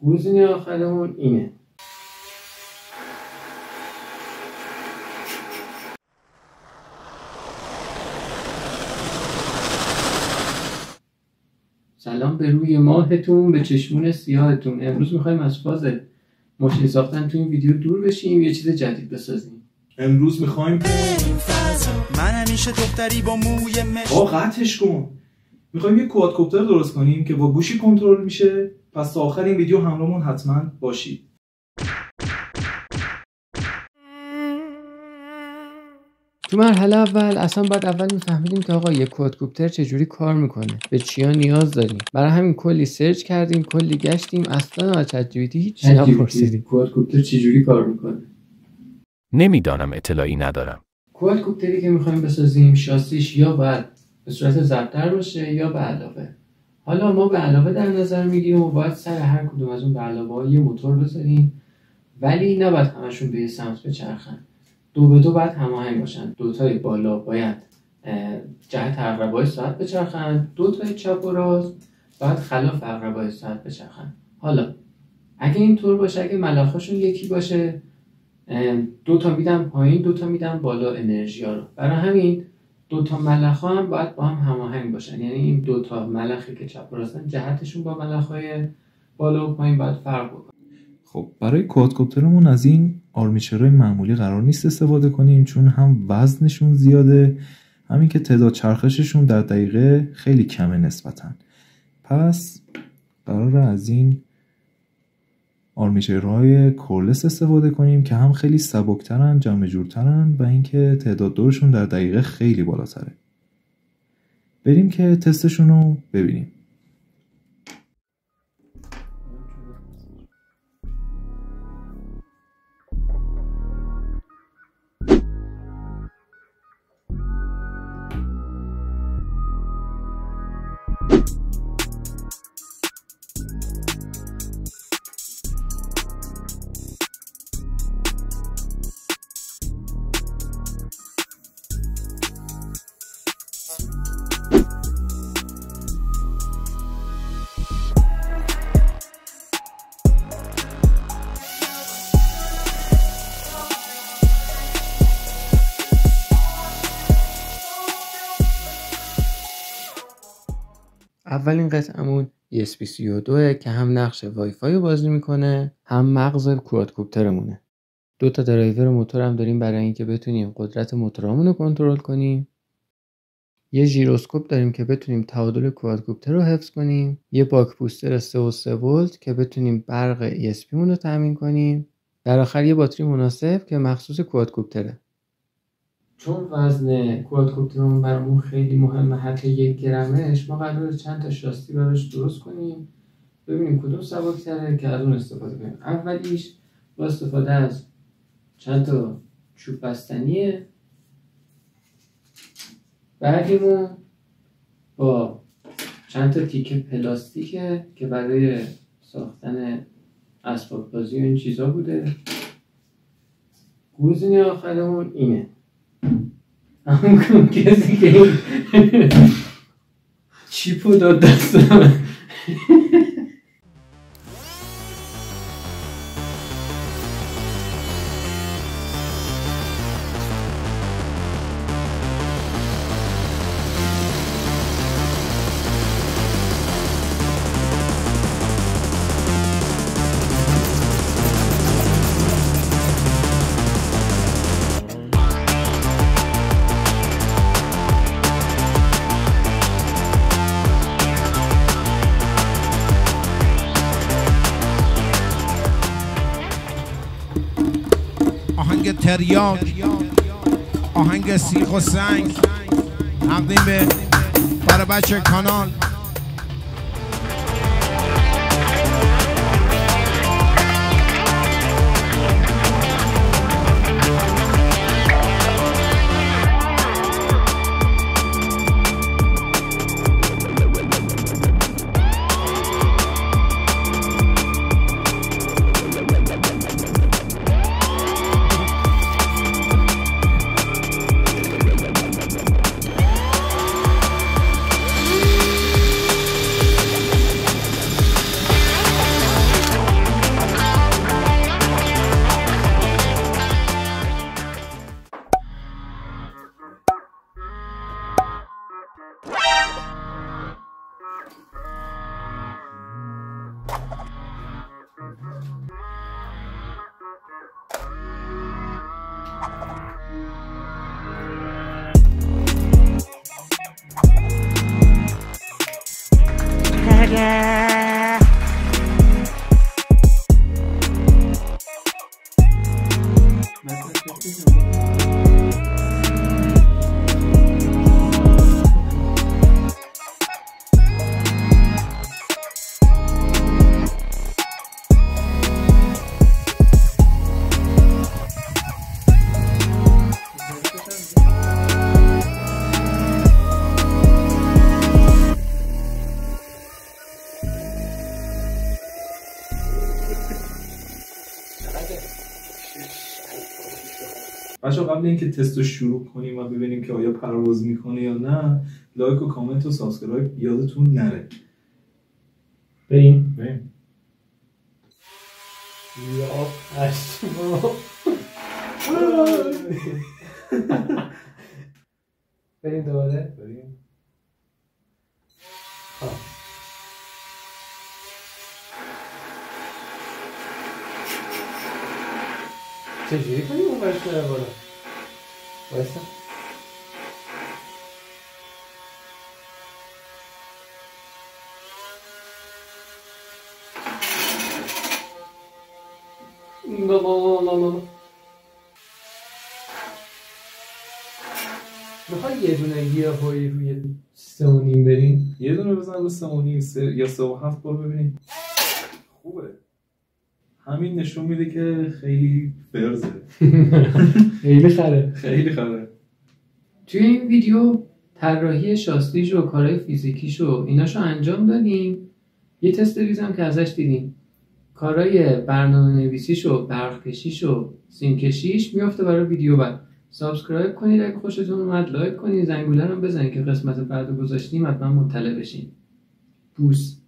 گزینه آخرمون اینه. سلام به روی ماهتون، به چشمون سیاهتون. امروز میخوایم از فاز ماشین ساختن تو این ویدیو دور بشیم، یه چیز جدید بسازیم. امروز میخوایم من همیشه دختری با موی قطعش کن. میخوایم یه کوادکوپتر درست کنیم که با گوشی کنترل میشه. پس تا آخر این ویدیو همراهمون حتما باشید. تو مرحله اول اصلا باید میفهمیدیم که آقا یک کوادکوپتر چجوری کار میکنه، به چیا نیاز داریم. برای همین کلی سرچ کردیم، کلی گشتیم، اصلا از چت جی پی تی هیچ نپرسیدیم کوادکوپتر چجوری کار میکنه. نمیدانم، اطلاعی ندارم. کوادکوپتری که میخوایم بسازیم شاسیش یا باید به صورت ضربدر باشه یا به علاوه. حالا ما به علاوه در نظر میگیریم و باید سر هر کدوم از اون به علاوه یه موتور بذاریم، ولی نباید همشون به یه سمت بچرخن. دو به دو باید هماهنگ باشن. دوتای بالا باید جهت عقربای ساعت بچرخن، دوتای چپ و راست باید خلاف عقربای ساعت بچرخن. حالا اگه اینطور باشه، اگه ملخاشون یکی باشه، دوتا میدم پایین، دوتا میدم بالا انرژی ها رو. برای همین دوتا ملخ هم باید با هم هماهنگ باشن. یعنی این دوتا ملخی که چپ و راستن جهتشون با ملخهای بالا و پایین باید فرق بکنه. خب برای کوادکوپترمون از این آرمیچرهای معمولی قرار نیست استفاده کنیم، چون هم وزنشون زیاده، همین که تعداد چرخششون در دقیقه خیلی کمه نسبتاً. پس قراره از این آرمیچرهای کورلس استفاده کنیم که هم خیلی سبکترن، جمع جورترن و اینکه تعداد دورشون در دقیقه خیلی بالاتره. بریم که تستشون رو ببینیم. اولین قطعمون ESP32 که هم نقش وای فای رو بازی میکنه، هم مغز کوادکوپترمونه. دو تا درایور موتور هم داریم برای اینکه بتونیم قدرت موتورامون رو کنترل کنیم. یه ژیروسکوپ داریم که بتونیم تعادل کوادکوپتر رو حفظ کنیم. یه باک بوستر 3.3 ولت که بتونیم برق ESP مون رو تامین کنیم. در آخر یه باتری مناسب که مخصوص کوادکوپتره. چون وزن کوادکوپترمون برامون خیلی مهمه، حتی 1 گرمش، ما قراره چند تا شاسی براش درست کنیم، ببینیم کدوم سبک‌تره که از اون استفاده کنیم. اولیش با استفاده از چند تا چوب بستنیه، بعدیمون با چند تا تیکه پلاستیکه که برای ساختن اسباب بازی و این چیزا بوده. گزینه آخرمون اینه. همون کسی که این چیپو داد دستم. آهنگ تریاک، آهنگ سیخ و سنگ، تقدیم به برای بچه کانال. بچه قبل اینکه تست رو شروع کنیم و ببینیم که آیا پرواز میکنه یا نه، لایک و کامنت و سابسکرایب یادتون نره. بریم بریم. یا پشما. بریم دوباره. بریم. چجوری کنیم اون برش کنه بالا؟ بایستا نه میخوای یه دونه گیاهایی روی 3.5 بریم؟ یه دونه بزن رو 3.5 یا 3.7 بار ببینیم. خوبه. همین نشون میده که خیلی فرزه. خیلی خره. خیلی خره. توی این ویدیو طراحی شاستیش و کارهای فیزیکیش و ایناشو انجام دادیم. یه تست ریزم که ازش دیدیم. کارهای برنامه نویسیش و برق کشیش و سیم کشیش میافته برای ویدیو بعد. سابسکرایب کنید اگه خوشتون اومد، لایک کنید، زنگوله رو بزنید که قسمت بعد گذاشتیم حتما مطلع بشین. بوس.